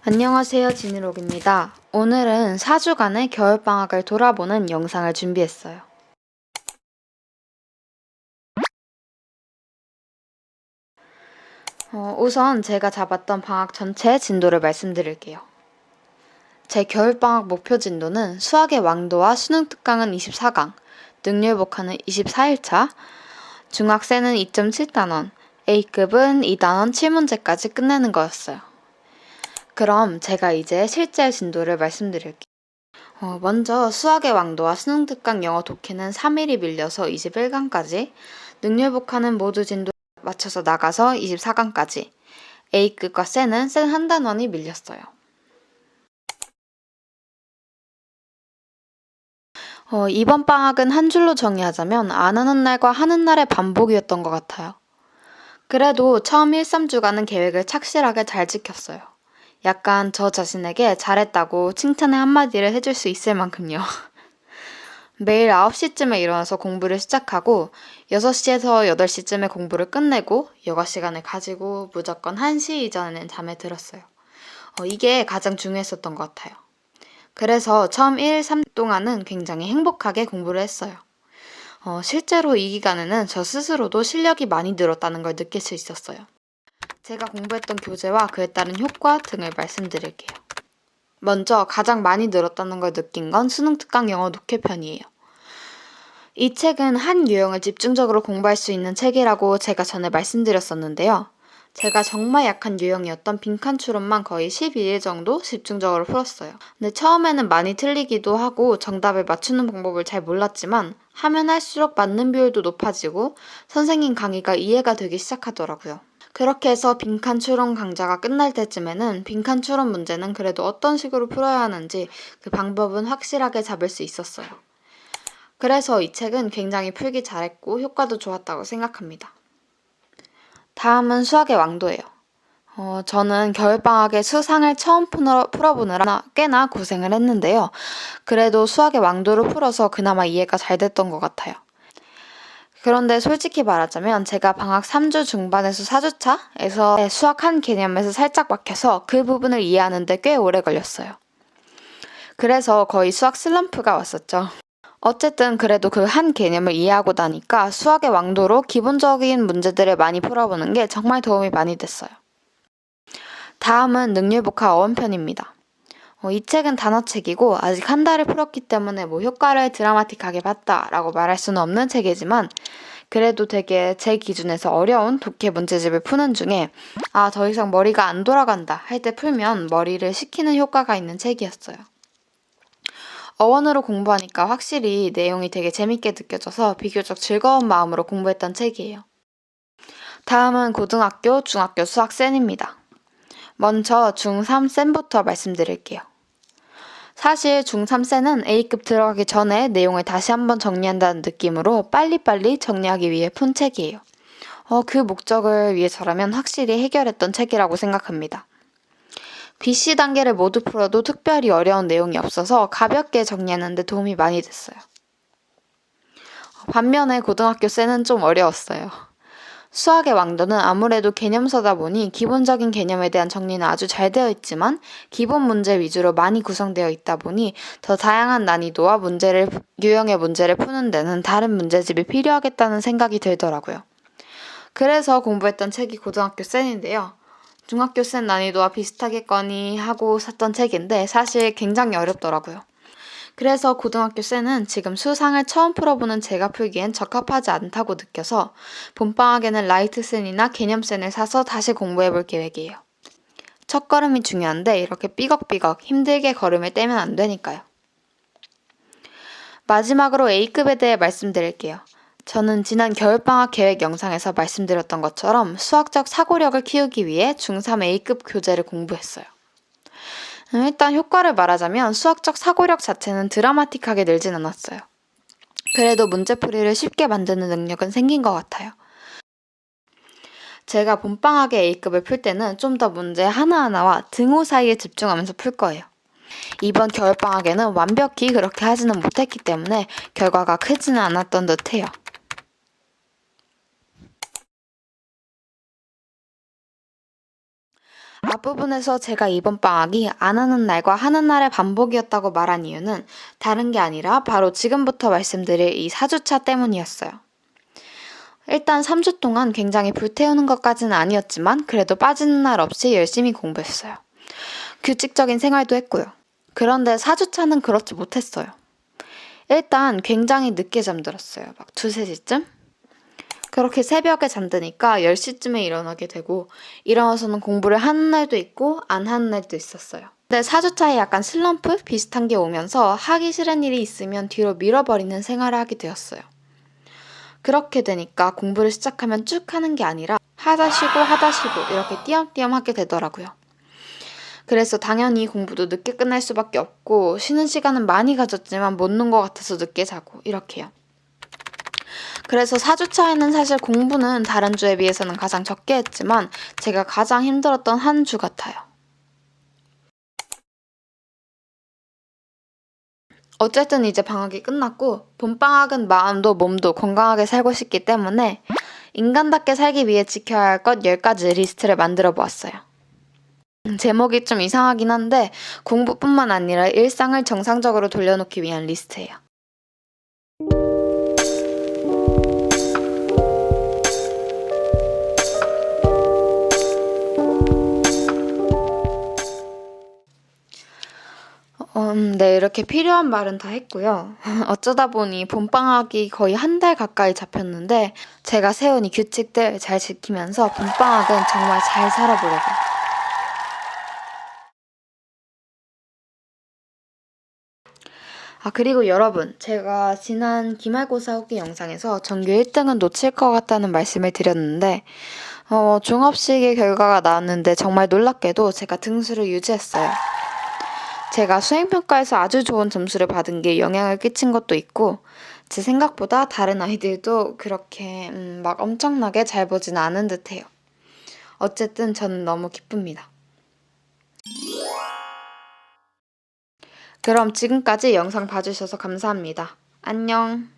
안녕하세요, 지니록입니다. 오늘은 4주간의 겨울방학을 돌아보는 영상을 준비했어요. 우선 제가 잡았던 방학 전체 진도를 말씀드릴게요. 제 겨울방학 목표 진도는 수학의 왕도와 수능 특강은 24강, 능률복화는 24일차, 중학생은 2.7단원, A급은 2단원 7문제까지 끝내는 거였어요. 그럼 제가 이제 실제 진도를 말씀드릴게요. 먼저 수학의 왕도와 수능 특강 영어 독해는 3일이 밀려서 21강까지, 능률복화는 모두 진도 맞춰서 나가서 24강까지, A급과 센은 센 한 단원이 밀렸어요. 이번 방학은 한 줄로 정의하자면 안 하는 날과 하는 날의 반복이었던 것 같아요. 그래도 처음 1, 3주간은 계획을 착실하게 잘 지켰어요. 약간 저 자신에게 잘했다고 칭찬의 한마디를 해줄 수 있을 만큼요. 매일 9시쯤에 일어나서 공부를 시작하고 6시에서 8시쯤에 공부를 끝내고 여가 시간을 가지고 무조건 1시 이전에는 잠에 들었어요. 이게 가장 중요했었던 것 같아요. 그래서 처음 1, 3 동안은 굉장히 행복하게 공부를 했어요. 실제로 이 기간에는 저 스스로도 실력이 많이 늘었다는 걸 느낄 수 있었어요. 제가 공부했던 교재와 그에 따른 효과 등을 말씀드릴게요. 먼저 가장 많이 늘었다는 걸 느낀 건 수능 특강 영어 독해편이에요. 이 책은 한 유형을 집중적으로 공부할 수 있는 책이라고 제가 전에 말씀드렸었는데요. 제가 정말 약한 유형이었던 빈칸 추론만 거의 12일 정도 집중적으로 풀었어요. 근데 처음에는 많이 틀리기도 하고 정답을 맞추는 방법을 잘 몰랐지만 하면 할수록 맞는 비율도 높아지고 선생님 강의가 이해가 되기 시작하더라고요. 그렇게 해서 빈칸 추론 강좌가 끝날 때쯤에는 빈칸 추론 문제는 그래도 어떤 식으로 풀어야 하는지 그 방법은 확실하게 잡을 수 있었어요. 그래서 이 책은 굉장히 풀기 잘했고 효과도 좋았다고 생각합니다. 다음은 수학의 왕도예요. 저는 겨울방학에 수상을 처음 풀어보느라 꽤나 고생을 했는데요. 그래도 수학의 왕도를 풀어서 그나마 이해가 잘 됐던 것 같아요. 그런데 솔직히 말하자면 제가 방학 3주 중반에서 4주차에서 수학 한 개념에서 살짝 막혀서 그 부분을 이해하는데 꽤 오래 걸렸어요. 그래서 거의 수학 슬럼프가 왔었죠. 어쨌든 그래도 그 한 개념을 이해하고 나니까 수학의 왕도로 기본적인 문제들을 많이 풀어보는 게 정말 도움이 많이 됐어요. 다음은 능률복화 어원편입니다. 이 책은 단어책이고 아직 한 달을 풀었기 때문에 효과를 드라마틱하게 봤다라고 말할 수는 없는 책이지만 그래도 되게 제 기준에서 어려운 독해 문제집을 푸는 중에 더 이상 머리가 안 돌아간다 할 때 풀면 머리를 식히는 효과가 있는 책이었어요. 어원으로 공부하니까 확실히 내용이 되게 재밌게 느껴져서 비교적 즐거운 마음으로 공부했던 책이에요. 다음은 고등학교, 중학교 수학 센입니다. 먼저 중3 센부터 말씀드릴게요. 사실 중3 센은 A급 들어가기 전에 내용을 다시 한번 정리한다는 느낌으로 빨리빨리 정리하기 위해 푼 책이에요. 그 목적을 위해서라면 확실히 해결했던 책이라고 생각합니다. BC 단계를 모두 풀어도 특별히 어려운 내용이 없어서 가볍게 정리하는 데 도움이 많이 됐어요. 반면에 고등학교 센은 좀 어려웠어요. 수학의 왕도는 아무래도 개념서다 보니 기본적인 개념에 대한 정리는 아주 잘 되어 있지만 기본 문제 위주로 많이 구성되어 있다 보니 더 다양한 난이도와 유형의 문제를 푸는 데는 다른 문제집이 필요하겠다는 생각이 들더라고요. 그래서 공부했던 책이 고등학교 센인데요. 중학교 센 난이도와 비슷하겠거니 하고 샀던 책인데 사실 굉장히 어렵더라고요. 그래서 고등학교 센은 지금 수상을 처음 풀어보는 제가 풀기엔 적합하지 않다고 느껴서 봄방학에는 라이트 센이나 개념 센을 사서 다시 공부해볼 계획이에요. 첫걸음이 중요한데 이렇게 삐걱삐걱 힘들게 걸음을 떼면 안 되니까요. 마지막으로 A급에 대해 말씀드릴게요. 저는 지난 겨울방학 계획 영상에서 말씀드렸던 것처럼 수학적 사고력을 키우기 위해 중3 A급 교재를 공부했어요. 일단 효과를 말하자면 수학적 사고력 자체는 드라마틱하게 늘진 않았어요. 그래도 문제풀이를 쉽게 만드는 능력은 생긴 것 같아요. 제가 봄방학에 A급을 풀 때는 좀 더 문제 하나하나와 등호 사이에 집중하면서 풀 거예요. 이번 겨울방학에는 완벽히 그렇게 하지는 못했기 때문에 결과가 크지는 않았던 듯해요. 앞부분에서 제가 이번 방학이 안 하는 날과 하는 날의 반복이었다고 말한 이유는 다른 게 아니라 바로 지금부터 말씀드릴 이 4주차 때문이었어요. 일단 3주 동안 굉장히 불태우는 것까지는 아니었지만 그래도 빠지는 날 없이 열심히 공부했어요. 규칙적인 생활도 했고요. 그런데 4주차는 그렇지 못했어요. 일단 굉장히 늦게 잠들었어요. 막 2, 3시쯤? 그렇게 새벽에 잠드니까 10시쯤에 일어나게 되고 일어나서는 공부를 하는 날도 있고 안 하는 날도 있었어요. 근데 4주차에 약간 슬럼프 비슷한 게 오면서 하기 싫은 일이 있으면 뒤로 밀어버리는 생활을 하게 되었어요. 그렇게 되니까 공부를 시작하면 쭉 하는 게 아니라 하다 쉬고 이렇게 띄엄띄엄 하게 되더라고요. 그래서 당연히 공부도 늦게 끝날 수밖에 없고 쉬는 시간은 많이 가졌지만 못 논 것 같아서 늦게 자고 이렇게요. 그래서 4주차에는 사실 공부는 다른 주에 비해서는 가장 적게 했지만 제가 가장 힘들었던 한 주 같아요. 어쨌든 이제 방학이 끝났고 봄방학은 마음도 몸도 건강하게 살고 싶기 때문에 인간답게 살기 위해 지켜야 할 것 10가지 리스트를 만들어 보았어요. 제목이 좀 이상하긴 한데 공부뿐만 아니라 일상을 정상적으로 돌려놓기 위한 리스트예요. 네, 이렇게 필요한 말은 다 했고요. 어쩌다 보니 봄방학이 거의 한 달 가까이 잡혔는데 제가 세운 이 규칙들 잘 지키면서 봄방학은 정말 잘 살아보려고요. 그리고 여러분, 제가 지난 기말고사 후기 영상에서 전교 1등은 놓칠 것 같다는 말씀을 드렸는데 종합시기 결과가 나왔는데 정말 놀랍게도 제가 등수를 유지했어요. 제가 수행평가에서 아주 좋은 점수를 받은 게 영향을 끼친 것도 있고 제 생각보다 다른 아이들도 그렇게 막 엄청나게 잘 보진 않은 듯해요. 어쨌든 저는 너무 기쁩니다. 그럼 지금까지 영상 봐주셔서 감사합니다. 안녕.